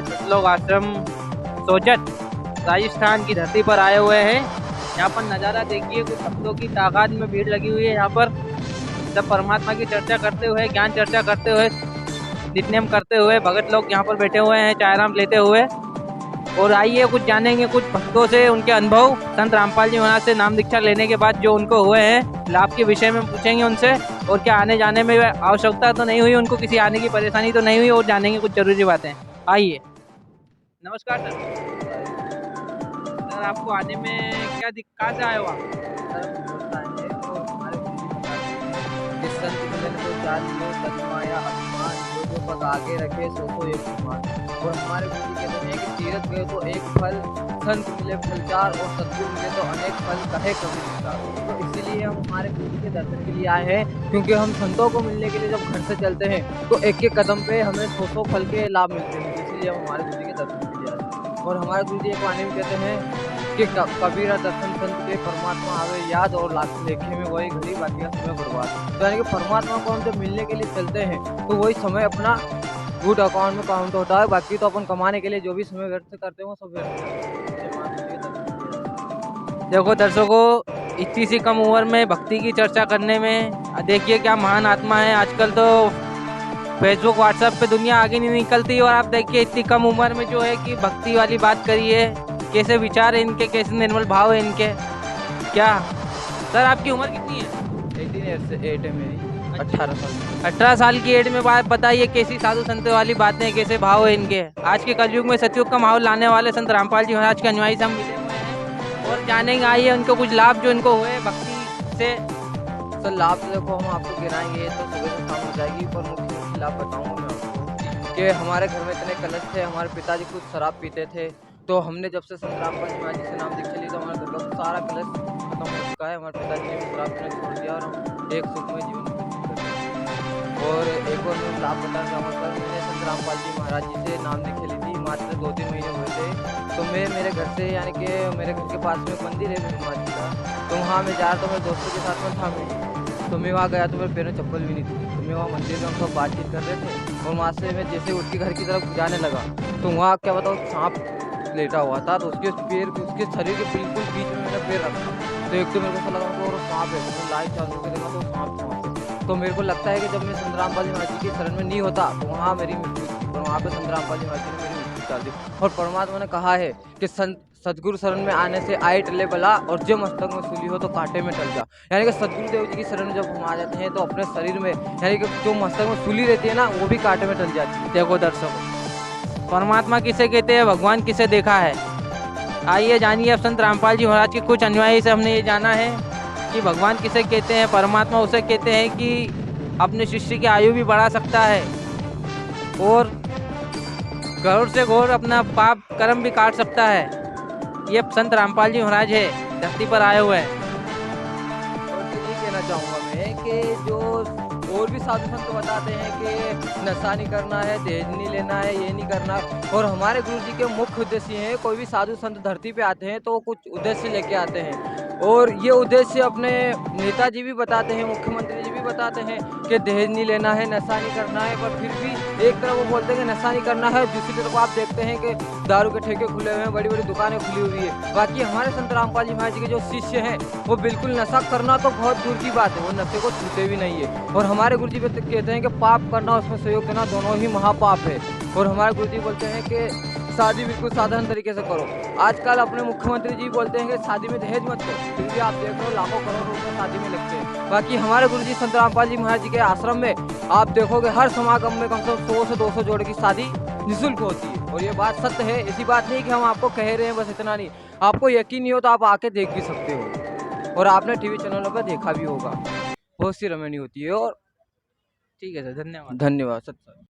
सतलोक आश्रम सोजत राजस्थान की धरती पर आए हुए हैं। यहाँ पर नज़ारा देखिए, कुछ भक्तों की तादाद में भीड़ लगी हुई है। यहाँ पर सब परमात्मा की चर्चा करते हुए, ज्ञान चर्चा करते हुए, नित्यनेम करते हुए भगत लोग यहाँ पर बैठे हुए हैं चायराम लेते हुए। और आइए कुछ जानेंगे कुछ भक्तों से उनके अनुभव, संत रामपाल जी महाराज से नाम दीक्षा लेने के बाद जो उनको हुए हैं लाभ के विषय में पूछेंगे उनसे। और क्या आने जाने में आवश्यकता तो नहीं हुई, उनको किसी आने की परेशानी तो नहीं हुई, और जानेंगे कुछ जरूरी बातें। आइए। नमस्कार सर। सर आपको आने में क्या कहाँ से आए हो आप? सर हम दोस्त आए हैं तो हमारे गुरु जी बताते हैं कि संत मिलन को जान लो तन्माया अभिमान जो पग आगे रखे सो एक समान। और हमारे गुरु जी कहते हैं कि तीरथ गए तो एक फल, संत मिले फल चार और सतगुरु मिले तो अनेक फल कहे कभी विचार। तो इसीलिए हम हमारे गुरु जी के दर्शन के लिए आए हैं, क्योंकि हम संतों को मिलने के लिए जब घर से चलते हैं तो एक एक कदम पे हमें सौ फल के लाभ मिलते हैं। इसीलिए हम हमारे गुरु जी के दर्शन के लिए आए हैं। और हमारे गुरु जी एक वाणी में कहते हैं कि कबीरा दर्शन संत के परमात्मा आवे याद और लाख लेखे में वही घड़ी बाकी का समय बर्बाद। तो यानी कि परमात्मा को हम जब मिलने के लिए चलते हैं तो वही समय अपना गुड अकाउंट में काउंट होता है, बाकी तो अपन कमाने के लिए जो भी समय व्यर्थ करते हैं वो सब व्यर्थ करते हैं। देखो दर्शकों, इतनी सी कम उम्र में भक्ति की चर्चा करने में देखिए क्या महान आत्मा है। आजकल तो फेसबुक व्हाट्सएप पे दुनिया आगे नहीं निकलती, और आप देखिए इतनी कम उम्र में जो है कि भक्ति वाली बात करी है। कैसे विचार है इनके, कैसे निर्मल भाव है इनके। क्या सर आपकी उम्र कितनी है? 18 ईयर्स से 8 है मेरी, 18 साल। 18 साल की एज में बात बताइए, कैसी साधु संत वाली बातें, कैसे भाव है इनके। आज के कलयुग में सतयुग का माहौल लाने वाले संत रामपाल जी महाराज के अनुयायी से हम मिले हुए हैं और जानेंगे आइए उनको कुछ लाभ जो इनको हुए भक्ति से। सर लाभ तो देखो हम आपको गिनाएंगे तो सुबह से शाम हो जाएगी, पर मुख्य लाभ बताऊंगा मैं आपको कि हमारे घर में इतने कलश थे। हमारे पिताजी खुद शराब पीते थे, तो हमने जब से संत रामपाल जी महाराज जी से नाम दीक्षा ली तो हमारे घर का सारा कलश खत्म हो चुका है। हमारे पिताजी ने भी शराब पीना छोड़ दिया और हम एक सुखमय जीवन व्यतीत कर रहे हैं। और एक और मैं लाभ बताना चाहूँगा सर, मैंने संत रामपाल जी महाराज जी से नाम दीक्षा ली थी, मात्र 2-3 महीने हुए थे। तो मैं मेरे घर से यानी कि मेरे घर के पास में एक मंदिर है हनुमान जी का, तो वहाँ मैं जा रहा था, मेरे दोस्तों के साथ में था मैं। तो मैं वहाँ गया तो मेरे पैरों में चप्पल भी नहीं थी। तो मैं वहाँ मंदिर में हम सब बातचीत कर रहे थे और वहाँ से मैं जैसे उठ के घर की तरफ जाने लगा तो वहाँ क्या बताओ सांप लेटा हुआ था। तो उसके शरीर के बिल्कुल बीच में मैंने पैर रखा, तो एक तो मेरे को ऐसा लगा और सांप है। तो लाइट चालू करके देखा तो सांप वहाँ। तो मेरे को लगता है कि जब मैं संत रामपाल जी महाराज जी की शरण में नहीं होता तो वहाँ मेरी मृत्यु थी, पर वहाँ पे संत रामपाल जी महाराज जी ने मेरी मृत्यु टाल दी। और परमात्मा ने कहा है कि सतगुरु शरण में आने से आए टले बला और जो मस्तक में सूली हो तो कांटे में टल जा। यानी कि सतगुरु देव जी की शरण में जब हम आ जाते हैं तो अपने शरीर में यानी कि जो मस्तक में सूली रहती है ना वो भी कांटे में टल जाती है। देखो दर्शकों, परमात्मा किसे कहते हैं, भगवान किसे देखा है। आइए जानिए अब संत रामपाल जी महाराज के कुछ अनुयायी से हमने ये जाना है कि भगवान किसे कहते हैं। परमात्मा उसे कहते हैं कि अपने शिष्य की आयु भी बढ़ा सकता है और घोर से घोर अपना पाप कर्म भी काट सकता है। ये संत रामपाल जी महाराज है, धरती पर आए हुए हैं। और फिर ये कहना चाहूँगा मैं कि जो और भी साधु संत बताते हैं कि नशा नहीं करना है, दहेज नहीं लेना है, ये नहीं करना। और हमारे गुरु जी के मुख्य उद्देश्य हैं, कोई भी साधु संत धरती पे आते हैं तो कुछ उद्देश्य लेके आते हैं। और ये उद्देश्य अपने नेताजी भी बताते हैं, मुख्यमंत्री जी भी बताते हैं कि दहेज नहीं लेना है, नशा नहीं करना है। पर फिर भी एक तरफ वो बोलते हैं कि नशा नहीं करना है, दूसरी तरफ आप देखते हैं कि दारू के ठेके खुले हुए हैं, बड़ी बड़ी दुकानें खुली हुई है। बाकी हमारे संत रामपाल जी महाराज जी के जो शिष्य हैं वो बिल्कुल नशा करना तो बहुत दूर की बात है, वो नशे को छूते भी नहीं है। और हमारे गुरु जी कहते हैं कि पाप करना उसमें सहयोग देना दोनों ही महापाप है। और हमारे गुरु जी बोलते हैं कि शादी बिल्कुल साधारण तरीके से करो। आजकल अपने मुख्यमंत्री जी बोलते हैं कि शादी में दहेज मत करो, फिर भी आप देख रहे हो लाखों करोड़ रुपए शादी में लगते हैं। बाकी हमारे गुरु जी संत रामपाल जी महाराज जी के आश्रम में आप देखोगे हर समागम में कम से कम 100 से 200 जोड़े की शादी निःशुल्क होती है। और ये बात सत्य है, ऐसी बात नहीं कि हम आपको कह रहे हैं बस इतना नहीं। आपको यकीन नहीं हो तो आप आके देख भी सकते हो, और आपने टीवी चैनलों पर देखा भी होगा, बहुत सी रमणीय होती है। और ठीक है सर, धन्यवाद। धन्यवाद सत्य।